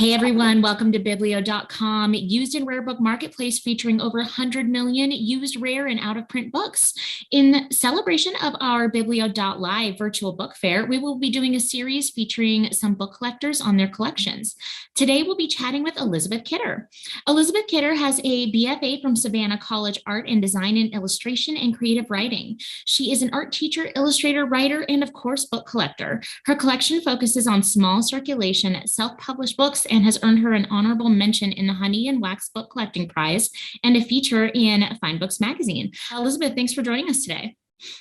Hey everyone, welcome to Biblio.com, used and rare book marketplace featuring over 100 million used, rare, and out-of-print books. In celebration of our Biblio.live virtual book fair, we will be doing a series featuring some book collectors on their collections. Today we'll be chatting with Elizabeth Kidder. Elizabeth Kidder has a BFA from Savannah College Art and Design in Illustration and Creative Writing. She is an art teacher, illustrator, writer, and of course, book collector. Her collection focuses on small circulation, self-published books, and has earned her an honorable mention in the Honey and Wax Book Collecting Prize and a feature in Fine Books magazine. Elizabeth, thanks for joining us today.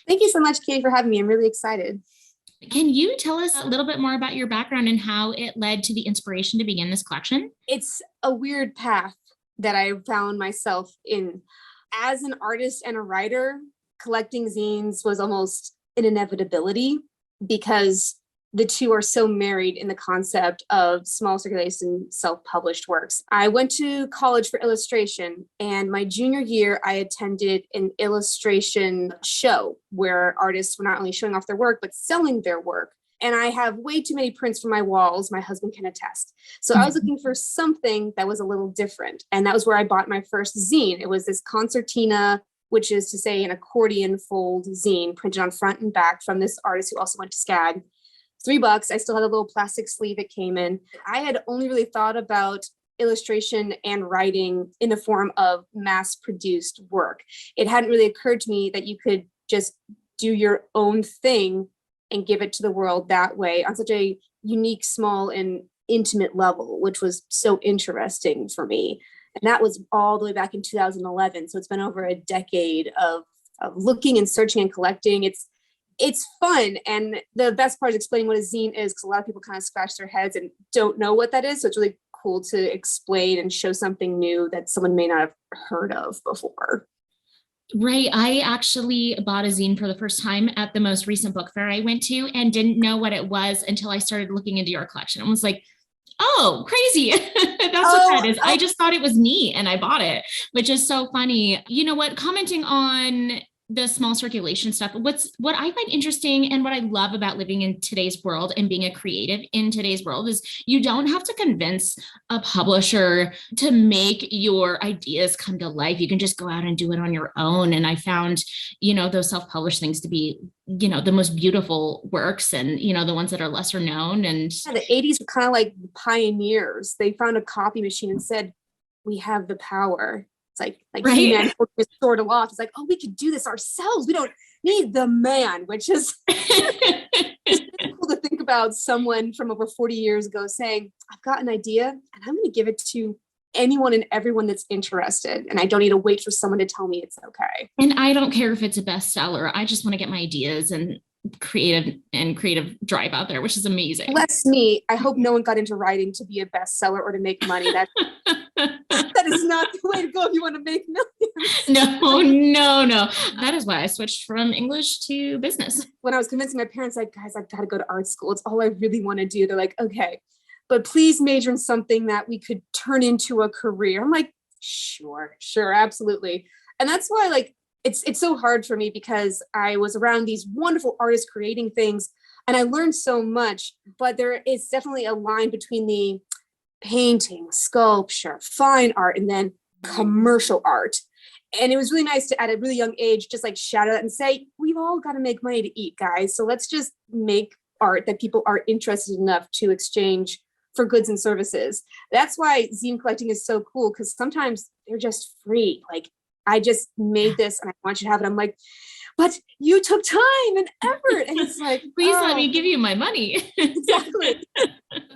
Thank you so much, Katie, for having me. I'm really excited. Can you tell us a little bit more about your background and how it led to the inspiration to begin this collection? It's a weird path that I found myself in. As an artist and a writer, collecting zines was almost an inevitability because the two are so married in the concept of small circulation, self-published works. I went to college for illustration, and my junior year, I attended an illustration show where artists were not only showing off their work, but selling their work. And I have way too many prints for my walls. My husband can attest. So I was looking for something that was a little different. And that was where I bought my first zine. It was this concertina, which is to say an accordion fold zine printed on front and back from this artist who also went to SCAG. $3. I still had a little plastic sleeve it came in. I had only really thought about illustration and writing in the form of mass-produced work. It hadn't really occurred to me that you could just do your own thing and give it to the world that way on such a unique, small, and intimate level, which was so interesting for me. And that was all the way back in 2011. So it's been over a decade of looking and searching and collecting. It's fun. And the best part is explaining what a zine is, because a lot of people kind of scratch their heads and don't know what that is. So it's really cool to explain and show something new that someone may not have heard of before. Right. I actually bought a zine for the first time at the most recent book fair I went to and didn't know what it was until I started looking into your collection. I was like, oh, crazy. That's what that is. I just thought it was neat and I bought it, which is so funny. You know what? Commenting on the small circulation stuff, what I find interesting and what I love about living in today's world and being a creative in today's world is you don't have to convince a publisher to make your ideas come to life. You can just go out and do it on your own. And I found, those self-published things to be, the most beautiful works and, the ones that are lesser known. And yeah, the 80s were kind of like the pioneers. They found a copy machine and said, we have the power. Like right? He-Man just sort of off. It's like, oh, we could do this ourselves. We don't need the man, which is it's cool to think about someone from over 40 years ago saying, I've got an idea and I'm going to give it to anyone and everyone that's interested. And I don't need to wait for someone to tell me it's okay. And I don't care if it's a bestseller. I just want to get my ideas and creative drive out there, which is amazing. Bless me. I hope no one got into writing to be a bestseller or to make money. That is not the way to go if you want to make millions. No. That is why I switched from English to business. When I was convincing my parents, like, guys, I've got to go to art school. It's all I really want to do. They're like, okay, but please major in something that we could turn into a career. I'm like, sure, absolutely. And that's why, it's so hard for me because I was around these wonderful artists creating things and I learned so much, but there is definitely a line between the painting, sculpture, fine art, and then commercial art. And it was really nice to, at a really young age, just shout out and say, we've all got to make money to eat, guys. So let's just make art that people are interested enough to exchange for goods and services. That's why zine collecting is so cool, because sometimes they're just free. I just made this and I want you to have it. I'm like, but you took time and effort. And it's like, please let me give you my money. Exactly.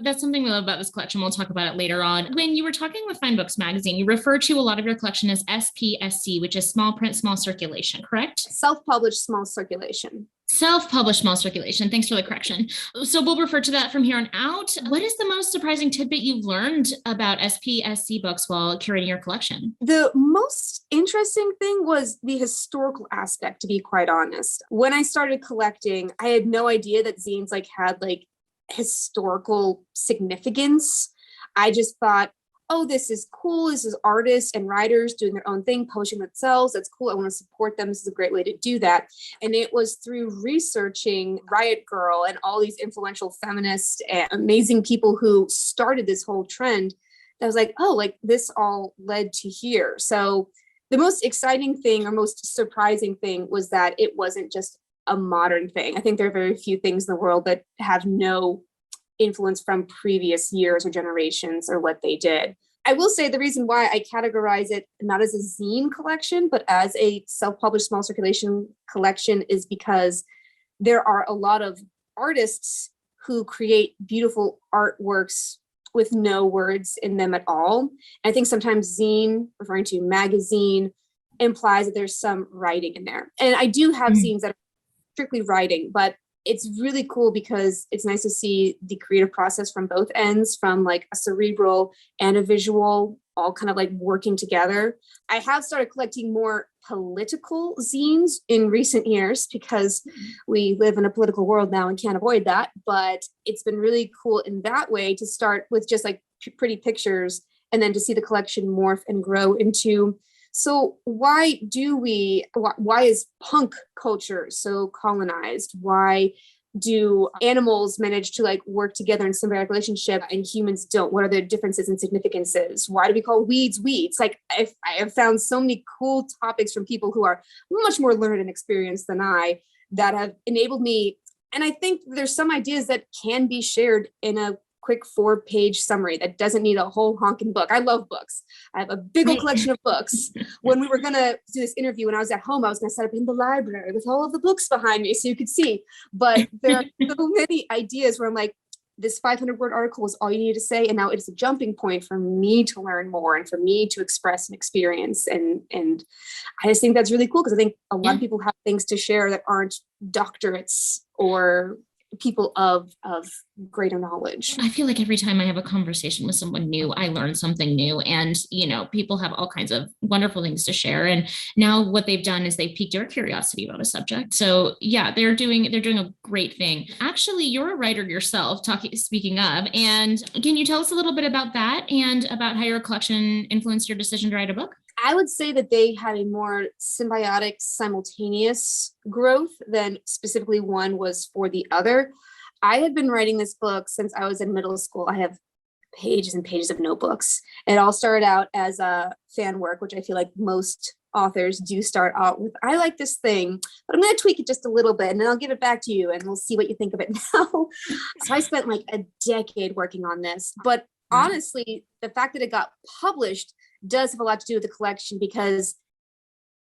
That's something we love about this collection. We'll talk about it later on. When you were talking with Fine Books magazine, you refer to a lot of your collection as SPSC, which is small print, small circulation, correct? Self-published small circulation. Self-published small circulation. Thanks for the correction. So we'll refer to that from here on out. What is the most surprising tidbit you've learned about SPSC books while curating your collection? The most interesting thing was the historical aspect, to be quite honest. When I started collecting, I had no idea that zines had historical significance. I just thought, oh, this is cool. This is artists and writers doing their own thing, publishing themselves. That's cool. I want to support them. This is a great way to do that. And it was through researching Riot Girl and all these influential feminists and amazing people who started this whole trend that was like, oh, like this all led to here. So the most exciting thing or most surprising thing was that it wasn't just a modern thing. I think there are very few things in the world that have no influence from previous years or generations or what they did. I will say the reason why I categorize it not as a zine collection, but as a self-published small circulation collection is because there are a lot of artists who create beautiful artworks with no words in them at all. And I think sometimes zine, referring to magazine, implies that there's some writing in there. And I do have zines that are strictly writing, but it's really cool because it's nice to see the creative process from both ends, from like a cerebral and a visual, all kind of like working together. I have started collecting more political zines in recent years because we live in a political world now and can't avoid that. But it's been really cool in that way to start with just like pretty pictures and then to see the collection morph and grow into, so why is punk culture so colonized? Why do animals manage to like work together in symbiotic relationship and humans don't? What are the differences and significances? Why do we call weeds weeds? Like I have found so many cool topics from people who are much more learned and experienced than I that have enabled me. And I think there's some ideas that can be shared in a quick 4-page summary that doesn't need a whole honking book. I love books. I have a big old collection of books. When we were going to do this interview, when I was at home, I was going to set up in the library with all of the books behind me so you could see. But there are so many ideas where I'm like, this 500-word article was all you needed to say. And now it's a jumping point for me to learn more and for me to express and experience. And I just think that's really cool because I think a lot of people have things to share that aren't doctorates or people of greater knowledge. I feel like every time I have a conversation with someone new, I learn something new. And, you know, people have all kinds of wonderful things to share. And now what they've done is they've piqued your curiosity about a subject. So yeah, they're doing a great thing. Actually, you're a writer yourself, speaking of, and can you tell us a little bit about that and about how your collection influenced your decision to write a book? I would say that they had a more symbiotic, simultaneous growth than specifically one was for the other. I had been writing this book since I was in middle school. I have pages and pages of notebooks. It all started out as a fan work, which I feel like most authors do start out with. I like this thing, but I'm going to tweak it just a little bit and then I'll give it back to you and we'll see what you think of it now. So I spent like a decade working on this. But honestly, the fact that it got published does have a lot to do with the collection, because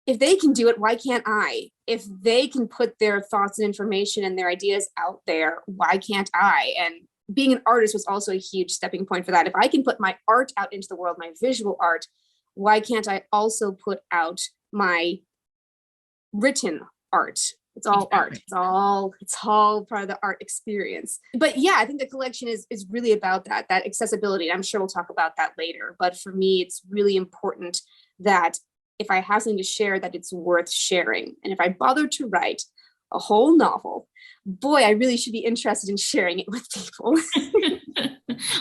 if they can do it, why can't I? If they can put their thoughts and information and their ideas out there, why can't I? And being an artist was also a huge stepping point for that. If I can put my art out into the world, my visual art, why can't I also put out my written art? It's all art. It's all part of the art experience. But yeah, I think the collection is really about that accessibility. I'm sure we'll talk about that later. But for me, it's really important that if I have something to share, that it's worth sharing. And if I bother to write a whole novel, boy, I really should be interested in sharing it with people.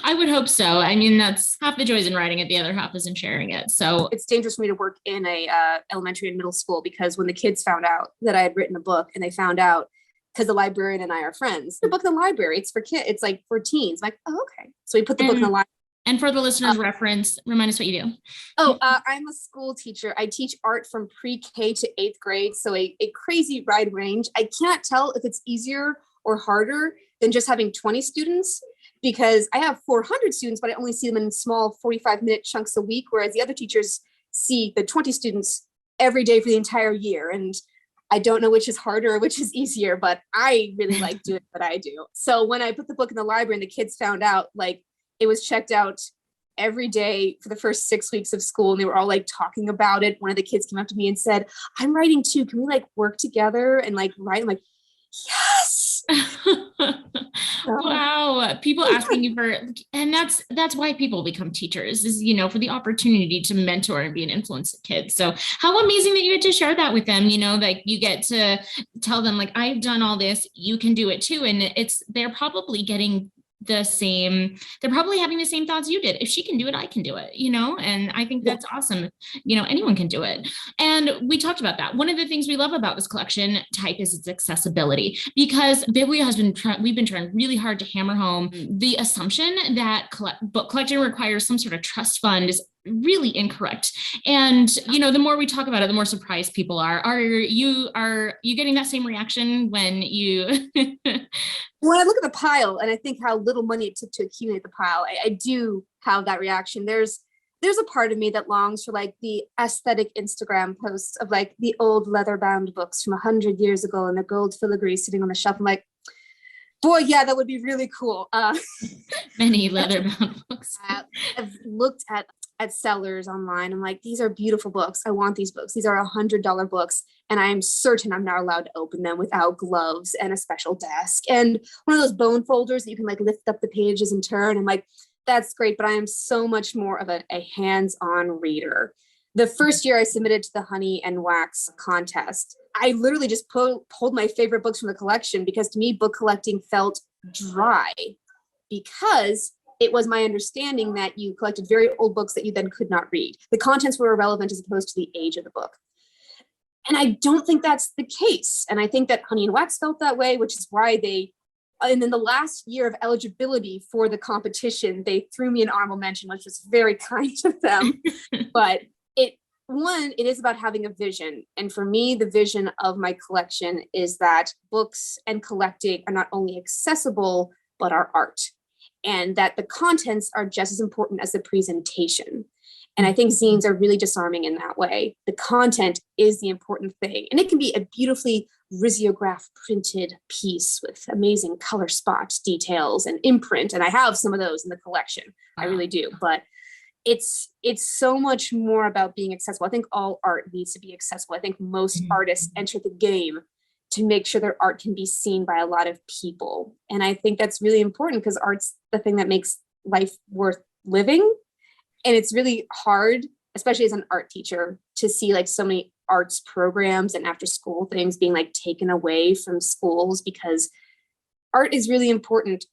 I would hope so. I mean, that's half the joy is in writing it. The other half is in sharing it. So it's dangerous for me to work in a elementary and middle school, because when the kids found out that I had written a book and they found out, because the librarian and I are friends, the book in the library, it's for kids. It's like for teens. I'm like, oh, okay. So we put the book in the library. And for the listeners' reference, remind us what you do. I'm a school teacher. I teach art from pre-K to 8th grade. So a crazy wide range. I can't tell if it's easier or harder than just having 20 students, because I have 400 students, but I only see them in small 45-minute chunks a week, whereas the other teachers see the 20 students every day for the entire year. And I don't know which is harder or which is easier, but I really like doing what I do. So when I put the book in the library and the kids found out, like, it was checked out every day for the first 6 weeks of school, and they were all like talking about it. One of the kids came up to me and said, I'm writing too. Can we like work together and like write? I'm like, yes. Wow. People asking you for, and that's why people become teachers, is, you know, for the opportunity to mentor and be an influence to kids. So how amazing that you get to share that with them, you know, like you get to tell them like, I've done all this, you can do it too. And they're probably getting the same, they're probably having the same thoughts you did. If she can do it, I can do it, and I think that's awesome. Anyone can do it. And we talked about that. One of the things we love about this collection type is its accessibility, because Biblio we've been trying really hard to hammer home the assumption that book collecting requires some sort of trust fund is really incorrect. And the more we talk about it, the more surprised people are. Are you getting that same reaction when you when I look at the pile and I think how little money it took to accumulate the pile, I do have that reaction. There's a part of me that longs for like the aesthetic Instagram posts of like the old leather bound books from 100 years ago and the gold filigree sitting on the shelf. I'm like, boy, yeah, that would be really cool. Many leather bound books. I've looked at sellers online. I'm like, these are beautiful books. I want these books. These are $100 books. And I'm certain I'm not allowed to open them without gloves and a special desk. And one of those bone folders that you can like lift up the pages and turn. I'm like, that's great. But I am so much more of a hands-on reader. The first year I submitted to the Honey and Wax contest, I literally just pulled my favorite books from the collection, because to me, book collecting felt dry, because it was my understanding that you collected very old books that you then could not read. The contents were irrelevant as opposed to the age of the book. And I don't think that's the case. And I think that Honey and Wax felt that way, which is why and in the last year of eligibility for the competition, they threw me an honorable mention, which was very kind of them. But it is about having a vision. And for me, the vision of my collection is that books and collecting are not only accessible, but are art. And that the contents are just as important as the presentation. And I think zines are really disarming in that way. The content is the important thing. And it can be a beautifully risograph printed piece with amazing color spot details and imprint. And I have some of those in the collection. I really do. But it's so much more about being accessible. I think all art needs to be accessible. I think most artists enter the game to make sure their art can be seen by a lot of people. And I think that's really important, because art's the thing that makes life worth living. And it's really hard, especially as an art teacher, to see like so many arts programs and after school things being like taken away from schools, because art is really important.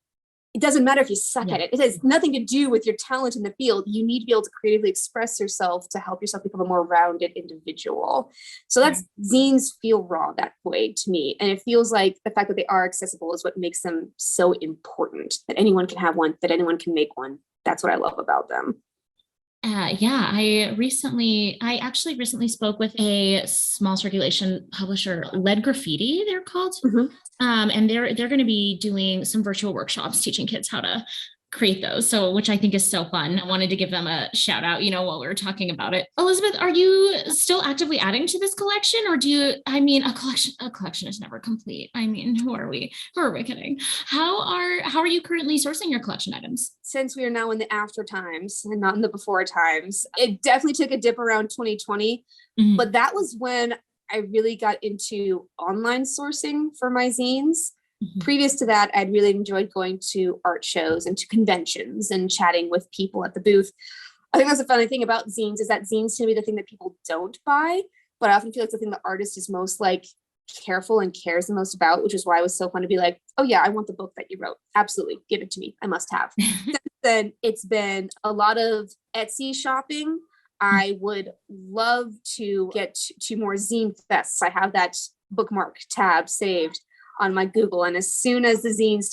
It doesn't matter if you suck at it. It has nothing to do with your talent in the field. You need to be able to creatively express yourself to help yourself become a more rounded individual. So zines feel raw that way to me. And it feels like the fact that they are accessible is what makes them so important, that anyone can have one, that anyone can make one. That's what I love about them. I actually recently spoke with a small circulation publisher, Lead Graffiti, they're called. And they're going to be doing some virtual workshops teaching kids how to create those. So, which I think is so fun. I wanted to give them a shout out, while we were talking about it. Elizabeth, are you still actively adding to this collection, or a collection is never complete. Who are we kidding? How are you currently sourcing your collection items? Since we are now in the after times and not in the before times, it definitely took a dip around 2020, but that was when I really got into online sourcing for my zines. Previous to that, I'd really enjoyed going to art shows and to conventions and chatting with people at the booth. I think that's the funny thing about zines, is that zines tend to be the thing that people don't buy, but I often feel it's the thing the artist is most like careful and cares the most about, which is why it was so fun to be like, oh yeah, I want the book that you wrote. Absolutely. Give it to me. I must have. Since then, it's been a lot of Etsy shopping. I would love to get to more zine fests. I have that bookmark tab saved on my Google. And as soon as the zines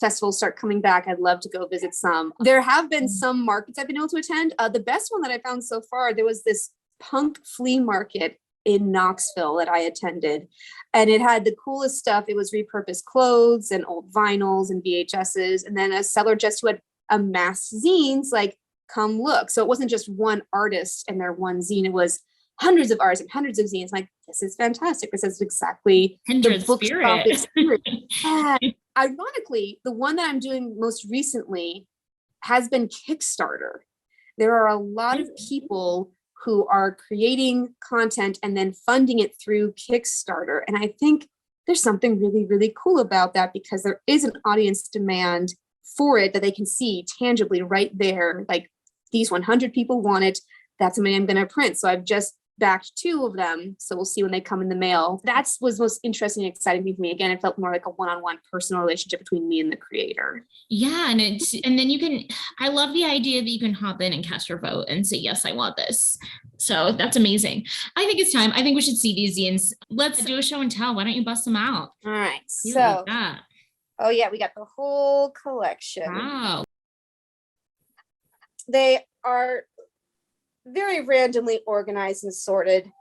festivals start coming back, I'd love to go visit some. There have been some markets I've been able to attend. The best one that I found so far, there was this punk flea market in Knoxville that I attended. And it had the coolest stuff. It was repurposed clothes and old vinyls and VHSs. And then a seller just who had amassed zines, like, come look. So it wasn't just one artist and their one zine. It was hundreds of artists and hundreds of zines. Like, this is fantastic. This is exactly Kindred the bookshop spirit. experience. Ironically, the one that I'm doing most recently has been Kickstarter. There are a lot of people who are creating content and then funding it through Kickstarter. And I think there's something really, really cool about that, because there is an audience demand for it that they can see tangibly right there. Like, these 100 people want it. That's how many I'm going to print. So I've just backed 2 of them. So we'll see when they come in the mail. That's was most interesting and exciting for me. Again, it felt more like a one-on-one personal relationship between me and the creator. Yeah. And then you can, I love the idea that you can hop in and cast your vote and say, yes, I want this. So that's amazing. I think it's time. I think we should see these zines. Let's do a show and tell. Why don't you bust them out? All right. So, like oh yeah, we got the whole collection. wow. They are very randomly organized and sorted.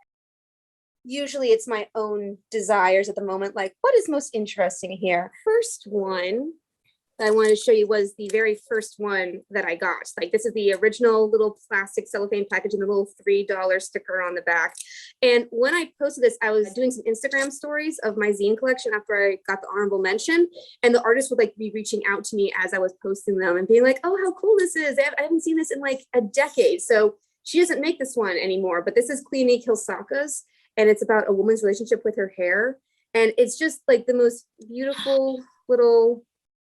Usually it's my own desires at the moment, like what is most interesting here? First one that I wanted to show you was the very first one that I got. Like this is the original little plastic cellophane package and the little $3 sticker on the back. And when I posted this, I was doing some Instagram stories of my zine collection after I got the honorable mention. And the artist would like be reaching out to me as I was posting them and being like, oh, how cool this is. I haven't seen this in like a decade. So she doesn't make this one anymore, but this is Clinique Hilsaka's, and it's about a woman's relationship with her hair. And it's just like the most beautiful little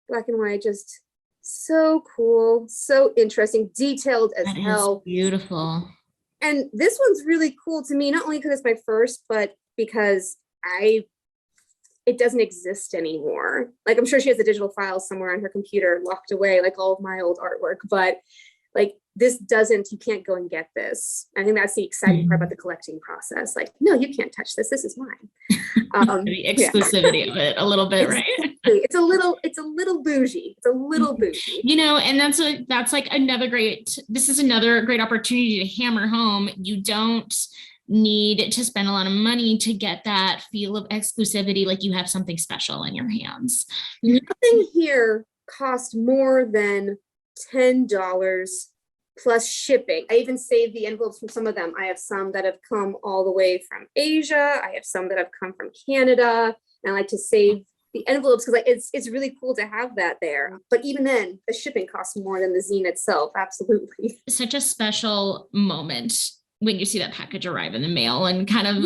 black and white, just so cool, so interesting, detailed as hell. Beautiful. And this one's really cool to me, not only because it's my first, but because it doesn't exist anymore. Like I'm sure she has a digital file somewhere on her computer locked away, like all of my old artwork, but like this doesn't, you can't go and get this. I think that's the exciting part about the collecting process. Like, no, you can't touch this. This is mine. The exclusivity of it a little bit, right? It's a little bougie. It's a little bougie. You know, and that's like this is another great opportunity to hammer home. You don't need to spend a lot of money to get that feel of exclusivity, like you have something special in your hands. Nothing here cost more than $10 plus shipping. I even saved the envelopes from some of them. I have some that have come all the way from Asia. I have some that have come from Canada. And I like to save the envelopes because like it's really cool to have that there. But even then, the shipping costs more than the zine itself. Absolutely. Such a special moment when you see that package arrive in the mail and kind of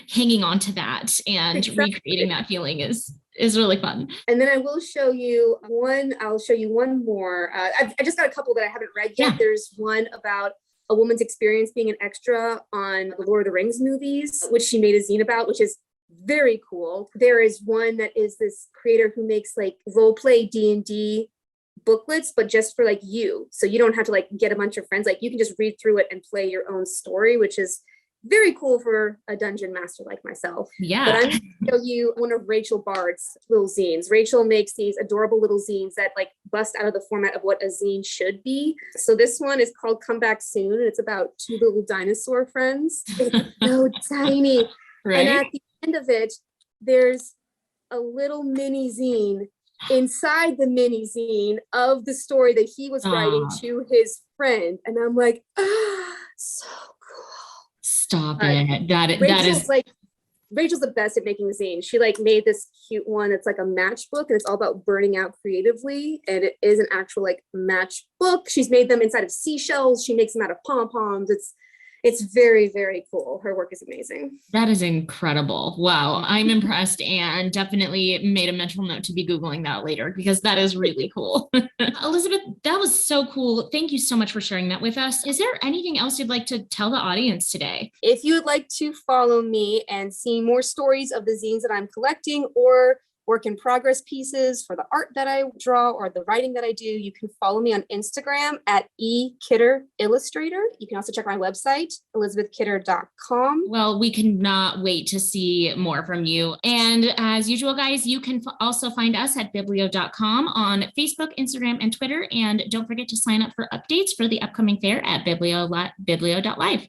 hanging on to that and recreating that feeling is really fun. And then I will show you one, I'll show you one more. I just got a couple that I haven't read yet. Yeah. There's one about a woman's experience being an extra on the Lord of the Rings movies, which she made a zine about, which is very cool. There is one that is this creator who makes like role play D&D booklets, but just for like you. So you don't have to like get a bunch of friends. Like you can just read through it and play your own story, which is very cool for a dungeon master like myself. Yeah. But I'm going to show you one of Rachel Bard's little zines. Rachel makes these adorable little zines that like bust out of the format of what a zine should be. So this one is called Come Back Soon. And it's about 2 little dinosaur friends. It's so tiny. Right? And at the end of it, there's a little mini zine inside the mini zine of the story that he was writing to his friend. And I'm like, so stop it. That is like Rachel's the best at making zines. She like made this cute one. It's like a matchbook and it's all about burning out creatively. And it is an actual like matchbook. She's made them inside of seashells. She makes them out of pom-poms. It's very, very cool. Her work is amazing. That is incredible. Wow. I'm impressed and definitely made a mental note to be Googling that later because that is really cool. Elizabeth, that was so cool. Thank you so much for sharing that with us. Is there anything else you'd like to tell the audience today? If you would like to follow me and see more stories of the zines that I'm collecting or work in progress pieces for the art that I draw or the writing that I do, you can follow me on Instagram at @ekitterillustrator. You can also check my website, elizabethkidder.com. Well, we cannot wait to see more from you. And as usual, guys, you can also find us at biblio.com on Facebook, Instagram, and Twitter. And don't forget to sign up for updates for the upcoming fair at biblio.live.